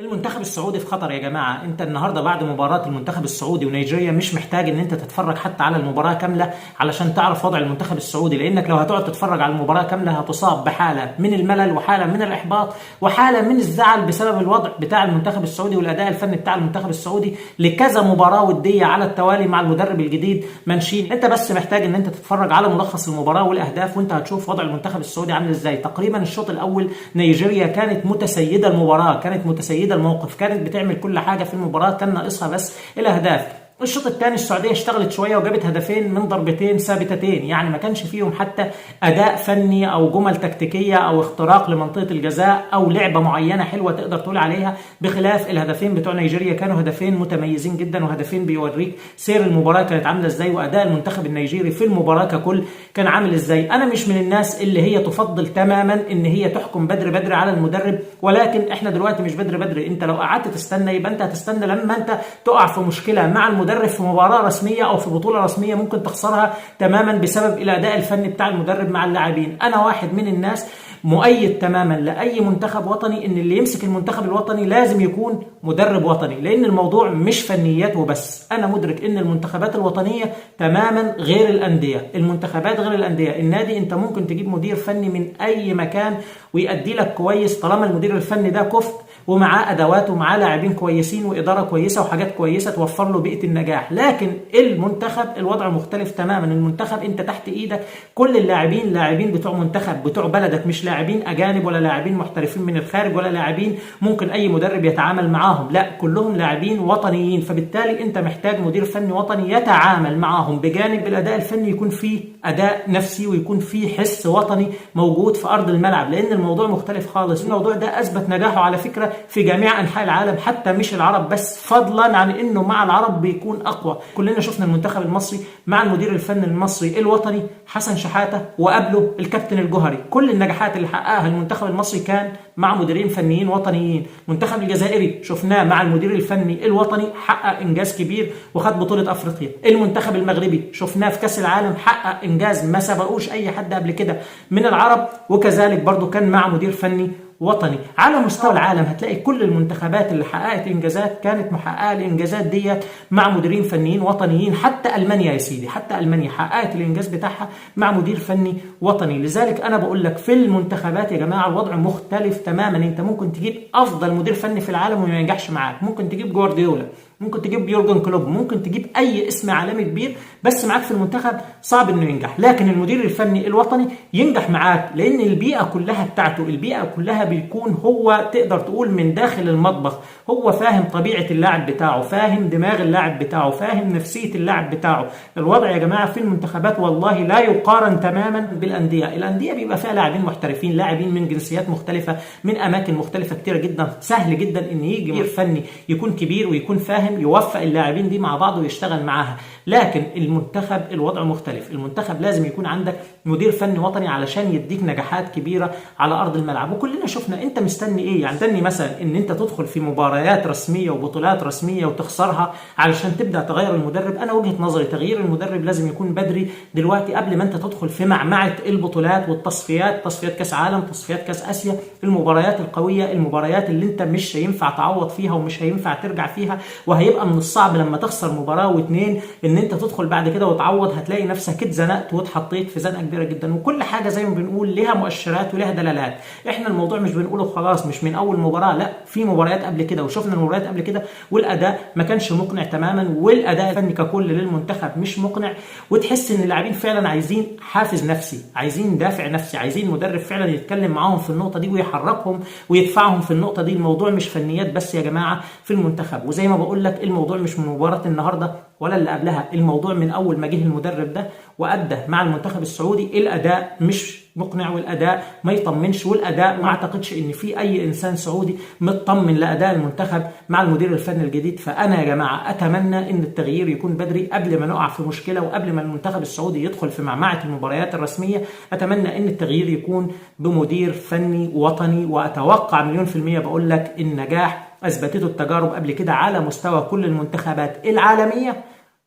المنتخب السعودي في خطر يا جماعة. انت النهاردة بعد مباراة المنتخب السعودي ونيجيريا مش محتاج ان انت تتفرج حتى على المباراة كاملة علشان تعرف وضع المنتخب السعودي، لانك لو هتقعد تتفرج على المباراة كاملة هتصاب بحالة من الملل وحالة من الاحباط وحالة من الزعل بسبب الوضع بتاع المنتخب السعودي والاداء الفني بتاع المنتخب السعودي لكذا مباراة ودية على التوالي مع المدرب الجديد مانشين. انت بس محتاج ان انت تتفرج على ملخص المباراة والاهداف وانت هتشوف وضع المنتخب السعودي عامل ازاي. تقريبا الشوط الاول نيجيريا كانت متسيدة المباراة، كانت متسيدة الموقف، كانت بتعمل كل حاجه في المباراه، كان ناقصها بس الاهداف. الشوط الثاني السعوديه اشتغلت شويه وجابت هدفين من ضربتين ثابتتين، يعني ما كانش فيهم حتى اداء فني او جمل تكتيكيه او اختراق لمنطقه الجزاء او لعبه معينه حلوه تقدر تقول عليها، بخلاف الهدفين بتوع نيجيريا كانوا هدفين متميزين جدا وهدفين بيوريك سير المباراه كانت عامله ازاي واداء المنتخب النيجيري في المباراه ككل كان عامل ازاي. انا مش من الناس اللي هي تفضل تماما ان هي تحكم بدري على المدرب، ولكن احنا دلوقتي مش بدري. انت لو قعدت تستنى يبقى انت هتستنى لما انت تقع في مشكله مع المدرب في مباراه رسميه او في بطوله رسميه ممكن تخسرها تماما بسبب الاداء الفني بتاع المدرب مع اللاعبين. انا واحد من الناس مؤيد تماما لاي منتخب وطني ان اللي يمسك المنتخب الوطني لازم يكون مدرب وطني، لان الموضوع مش فنيات وبس. انا مدرك ان المنتخبات الوطنيه تماما غير الانديه، المنتخبات غير الانديه. النادي انت ممكن تجيب مدير فني من اي مكان ويؤدي لك كويس طالما المدير الفني ده كفء ومعاه ادوات ومعاه لاعبين كويسين واداره كويسه وحاجات كويسه توفر له بيئه النجاح. لكن المنتخب الوضع مختلف تماما. المنتخب انت تحت ايدك كل اللاعبين لاعبين بتوع منتخب بتوع بلدك، مش لاعبين اجانب ولا لاعبين محترفين من الخارج ولا لاعبين ممكن اي مدرب يتعامل معاهم، لا كلهم لاعبين وطنيين. فبالتالي انت محتاج مدير فني وطني يتعامل معاهم بجانب الاداء الفني يكون فيه اداء نفسي ويكون فيه حس وطني موجود في ارض الملعب، لان الموضوع مختلف خالص. الموضوع ده اثبت نجاحه على فكره في جميع انحاء العالم، حتى مش العرب بس، فضلا عن انه مع العرب بيكون اقوى. كلنا شفنا المنتخب المصري مع المدير الفني المصري الوطني حسن شحاته وقبله الكابتن الجوهري، كل النجاحات اللي حققها المنتخب المصري كان مع مديرين فنيين وطنيين. المنتخب الجزائري شفناه مع المدير الفني الوطني حقق انجاز كبير وخد بطوله افريقيا. المنتخب المغربي شفناه في كاس العالم حقق انجاز ما سبقوش اي حد قبل كده من العرب، وكذلك برضو كان مع مدير فني وطني. على مستوى العالم هتلاقي كل المنتخبات اللي حققت انجازات كانت محققه الانجازات ديت مع مديرين فنيين وطنيين. حتى المانيا يا سيدي، حتى المانيا حققت الانجاز بتاعها مع مدير فني وطني. لذلك انا بقول لك في المنتخبات يا جماعه الوضع مختلف تماما. انت ممكن تجيب افضل مدير فني في العالم وما ينجحش معاك، ممكن تجيب جوارديولا، ممكن تجيب يورجن كلوب، ممكن تجيب اي اسم عالمي كبير، بس معاك في المنتخب صعب انه ينجح. لكن المدير الفني الوطني ينجح معاك لان البيئه كلها بتاعته، البيئه كلها بيكون هو تقدر تقول من داخل المطبخ، هو فاهم طبيعه اللاعب بتاعه، فاهم دماغ اللاعب بتاعه، فاهم نفسيه اللاعب بتاعه. الوضع يا جماعه في المنتخبات والله لا يقارن تماما بالانديه. الانديه بيبقى فيها لاعبين محترفين، لاعبين من جنسيات مختلفه من اماكن مختلفه كتيره جدا، سهل جدا ان يجي مدير فني يكون كبير ويكون فاهم يوفق اللاعبين دي مع بعض ويشتغل معاها. لكن المنتخب الوضع مختلف. المنتخب لازم يكون عندك مدير فني وطني علشان يديك نجاحات كبيره على ارض الملعب. وكلنا شفنا انت مستني ايه؟ يعني مستني مثلا ان انت تدخل في مباريات رسميه وبطولات رسميه وتخسرها علشان تبدا تغير المدرب؟ انا وجهه نظري تغيير المدرب لازم يكون بدري دلوقتي قبل ما انت تدخل في معمعه البطولات والتصفيات، تصفيات كاس عالم، تصفيات كاس اسيا، المباريات القويه، المباريات اللي انت مش هينفع تعوض فيها ومش هينفع ترجع فيها، وهيبقى من الصعب لما تخسر مباراه واثنين ان انت تدخل بعد كده وتعوض. هتلاقي نفسك اتزنقت واتحطيت في زنقه كبيره جدا. وكل حاجه زي ما بنقول ليها مؤشرات وليها دلالات. احنا الموضوع مش بنقوله خلاص مش من اول مباراه، لا في مباريات قبل كده وشفنا المباريات قبل كده والاداء ما كانش مقنع تماما، والاداء الفني ككل للمنتخب مش مقنع. وتحس ان اللاعبين فعلا عايزين حافز نفسي، عايزين دافع نفسي، عايزين مدرب فعلا يتكلم معاهم في النقطه دي ويحركهم ويدفعهم في النقطه دي. الموضوع مش فنيات بس يا جماعه في المنتخب. وزي ما بقول لك الموضوع مش من مباراه النهارده ولا اللي قبلها، الموضوع من اول ما جه المدرب ده وادى مع المنتخب السعودي الاداء مش مقنع والاداء ما يطمنش، والاداء ما اعتقدش ان في اي انسان سعودي مطمن لاداء المنتخب مع المدير الفني الجديد. فانا يا جماعه اتمنى ان التغيير يكون بدري قبل ما نقع في مشكله وقبل ما المنتخب السعودي يدخل في معمعه المباريات الرسميه. اتمنى ان التغيير يكون بمدير فني وطني، واتوقع 100% بقول لك النجاح اثبتته التجارب قبل كده على مستوى كل المنتخبات العالميه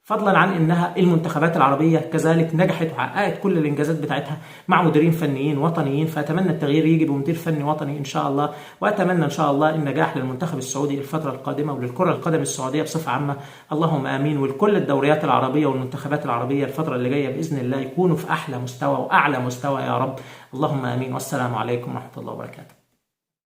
فضلا عن انها المنتخبات العربيه كذلك نجحت وحققت كل الانجازات بتاعتها مع مديرين فنيين وطنيين. فاتمنى التغيير يجي بمدير فني وطني ان شاء الله، واتمنى ان شاء الله النجاح للمنتخب السعودي الفتره القادمه وللكره القدم السعوديه بصفه عامه، اللهم امين. ولكل الدوريات العربيه والمنتخبات العربيه الفتره اللي جايه باذن الله يكونوا في احلى مستوى واعلى مستوى يا رب، اللهم امين. والسلام عليكم ورحمه الله وبركاته.